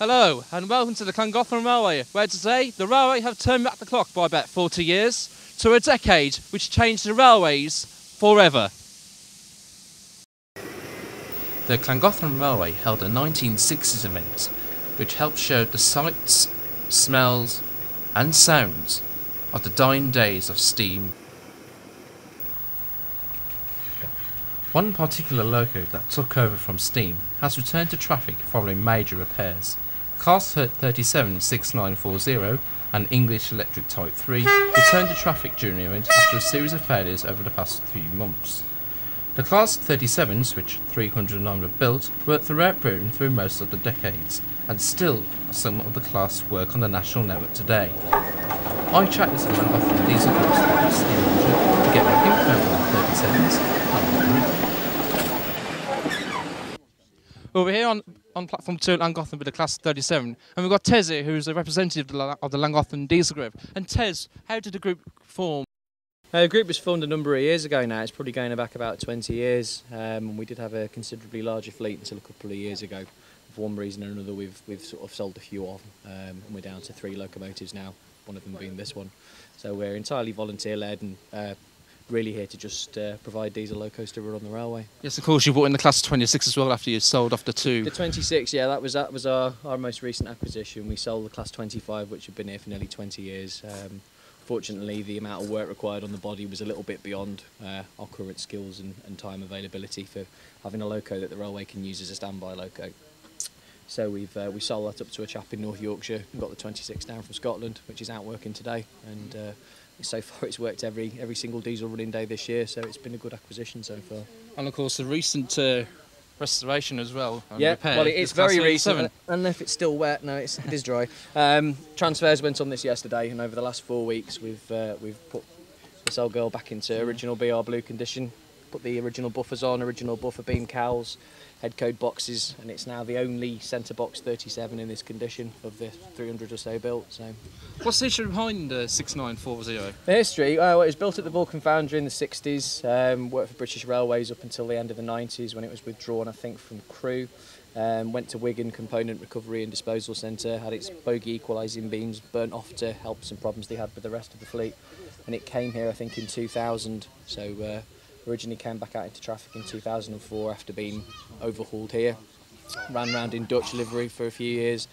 Hello and welcome to the Llangollen Railway, where today the railway have turned back the clock by about 40 years to a decade which changed the railways forever. The Llangollen Railway held a 1960s event which helped show the sights, smells and sounds of the dying days of steam. One particular loco that took over from steam has returned to traffic following major repairs. Class 376940 and English Electric Type 3 returned to traffic during the event after a series of failures over the past few months. The Class 37s, which 309 were built, worked throughout Britain through most of the decades, and still some of the class work on the national network today. I chatted to Llangollen diesel groups steam engine to get more info on the 37s. Well, we're here on platform 2 at Llangollen with the Class 37, and we've got Tez here, who's a representative of the Llangollen Diesel Group. And Tez, how did the group form? The group was formed a number of years ago now. It's probably going back about 20 years. We did have a considerably larger fleet until a couple of years ago. For one reason or another, we've sort of sold a few off, and we're down to 3 locomotives now, one of them being this one. So we're entirely volunteer-led and really here to just provide diesel locos to run on the railway. Yes, of course, you brought in the Class 26 as well after you sold off the 2. The 26, yeah, that was our most recent acquisition. We sold the Class 25, which had been here for nearly 20 years. Fortunately, the amount of work required on the body was a little bit beyond our current skills and time availability for having a loco that the railway can use as a standby loco. So we sold that up to a chap in North Yorkshire and got the 26 down from Scotland, which is out working today. And so far it's worked every single diesel running day this year, so it's been a good acquisition so far. And of course the recent restoration as well. And yeah, repair, well it's very recent, and if it's still wet, no, it is dry. Transfers went on this yesterday, and over the last 4 weeks we've put this old girl back into original BR Blue condition, put the original buffers on, original buffer beam cowls, head code boxes, and it's now the only centre box 37 in this condition of the 300 or so built. So, what's the history behind 6940? The history, well, it was built at the Vulcan Foundry in the 60s, worked for British Railways up until the end of the 90s when it was withdrawn, I think, from crew. Went to Wigan Component Recovery and Disposal Centre, had its bogie equalising beams burnt off to help some problems they had with the rest of the fleet, and it came here I think in 2000, so originally came back out into traffic in 2004 after being overhauled here. Ran around in Dutch livery for a few years,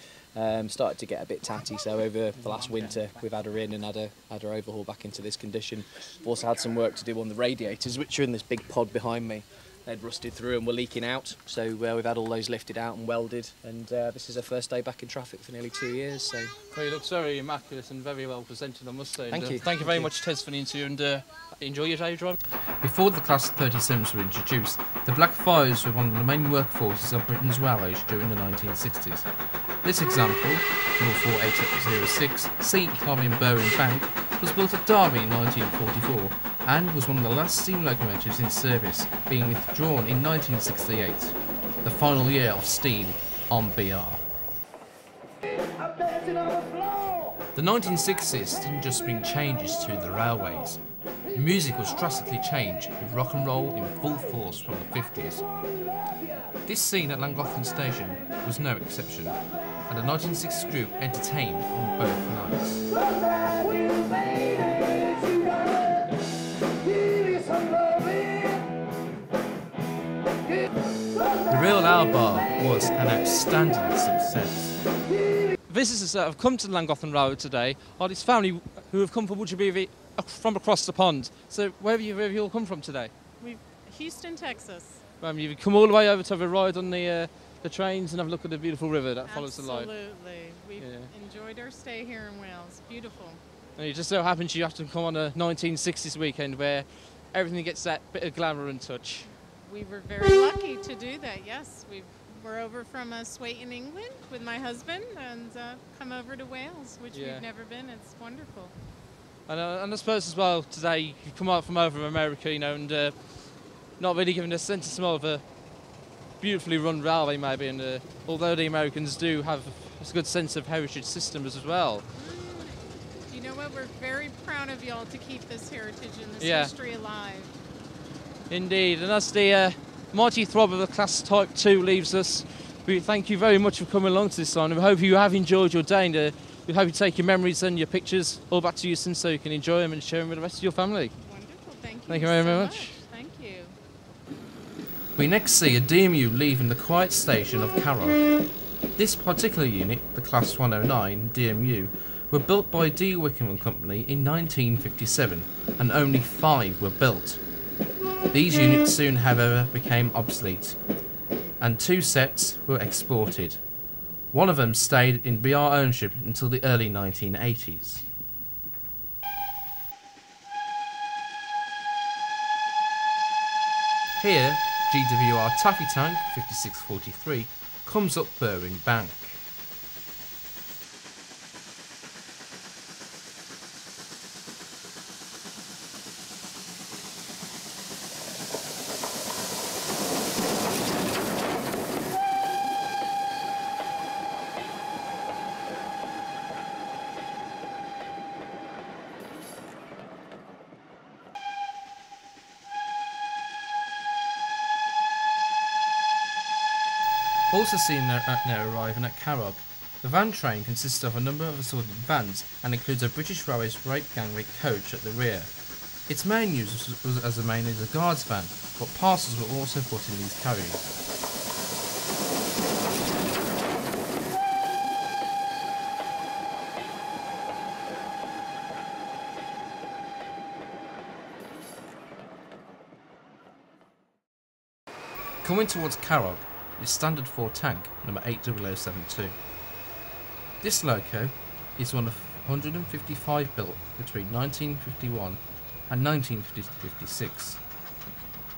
started to get a bit tatty, so over the last winter we've had her in and had her overhaul back into this condition. We've also had some work to do on the radiators, which are in this big pod behind me. They'd rusted through and were leaking out, so we've had all those lifted out and welded, and this is her first day back in traffic for nearly 2 years. So. Well, it looks very immaculate and very well presented, I must say. Thank you. Thank you very much, Tez, for the interview, and enjoy your day drive. Before the Class 37s were introduced, the Black Fires were one of the main workforces of Britain's railways during the 1960s. This example, 44806 C Climbing Boring Bank, was built at Derby in 1944 and was one of the last steam locomotives in service, being withdrawn in 1968, the final year of steam on BR. The 1960s didn't just bring changes to the railways. Music was drastically changed, with rock and roll in full force from the 50s. This scene at Llangollen Station was no exception, and the 1960s group entertained on both nights. The Real Hour Bar was an outstanding success. Visitors that have come to Llangollen Railway today are this family who have come from Woodbury from across the pond. So where have you all come from today? Houston, Texas. You've come all the way over to have a ride on the trains and have a look at the beautiful river that follows the line. Absolutely. We've enjoyed our stay here in Wales. Beautiful. And it just so happens you have to come on a 1960s weekend where everything gets that bit of glamour and touch. We were very lucky to do that, yes. We're over from Swayton, England with my husband, and come over to Wales, which we've never been. It's wonderful. And I suppose as well today you've come out from over America, you know, and not really given a sense of smell of a beautifully run railway maybe, and although the Americans do have a good sense of heritage systems as well. You know what, we're very proud of y'all to keep this heritage and this history alive. Indeed, and as the mighty throb of the Class Type 2 leaves us, But thank you very much for coming along to this sign. We hope you have enjoyed your day, and we hope you take your memories and your pictures all back to Euston so you can enjoy them and share them with the rest of your family. Wonderful, thank you. Thank you very so much. Thank you. We next see a DMU leaving the quiet station of Carroll. This particular unit, the Class 109 DMU, were built by D. Wickham and Company in 1957, and only 5 were built. These units soon, however, became obsolete, and 2 sets were exported. One of them stayed in BR ownership until the early 1980s. Here, GWR Taffy Tank 5643 comes up Berwin Bank. Also seen now arriving at Carrog. The van train consists of a number of assorted vans and includes a British Railways freight gangway coach at the rear. Its main use was mainly as a guards van, but parcels were also put in these carriers. Coming towards Carrog is Standard 4 tank number 80072. This loco is one of 155 built between 1951 and 1956.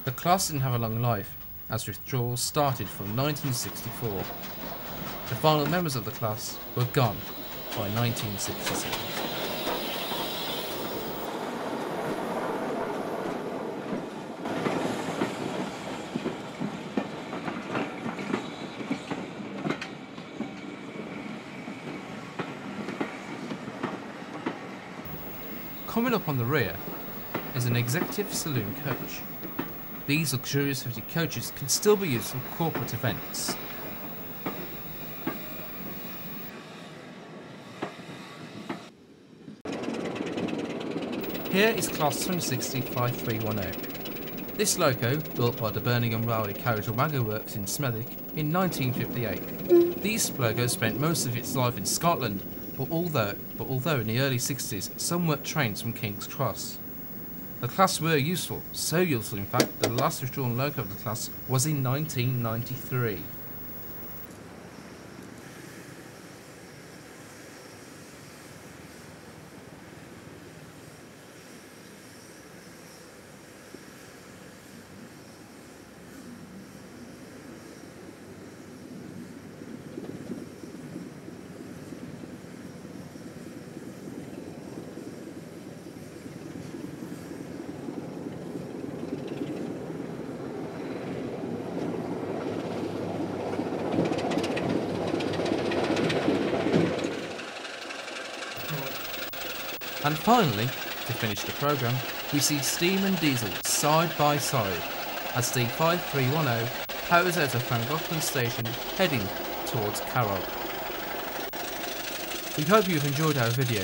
The class didn't have a long life, as withdrawals started from 1964. The final members of the class were gone by 1966. Coming up on the rear is an executive saloon coach. These luxurious fitted coaches can still be used for corporate events. Here is Class 260-5310. This loco, built by the Birmingham Railway Carriage and Wagon Works in Smethwick in 1958. These locos spent most of its life in Scotland, but although in the early 60s some worked trains from King's Cross. The class were useful, so useful in fact that the last withdrawn loco of the class was in 1993. And finally, to finish the programme, we see steam and diesel side by side as the 5310 powers out of Llangollen Station heading towards Carrog. We hope you've enjoyed our video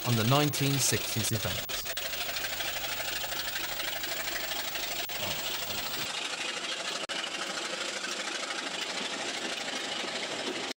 on the 1960s event.